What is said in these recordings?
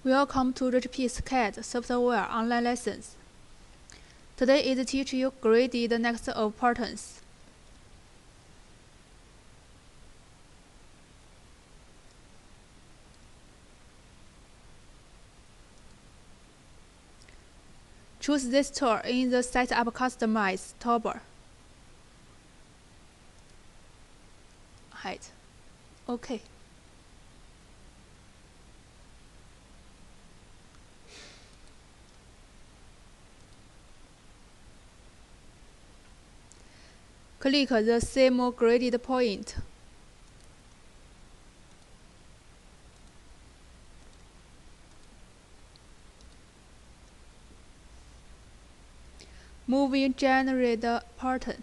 Welcome to Richpeace CAD software online lessons. Today is teach you graded next of patterns. Choose this tool in the Setup Customize toolbar. Height. OK. Click the same graded point. Moving generate pattern.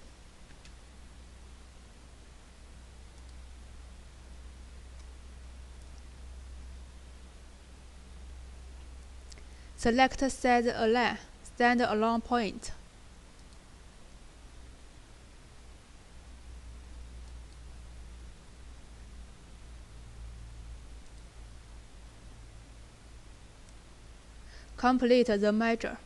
Select Set Align, stand along point. Complete the measure.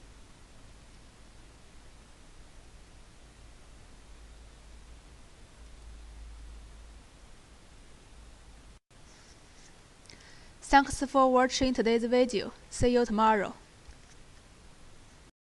Thanks for watching today's video. See you tomorrow.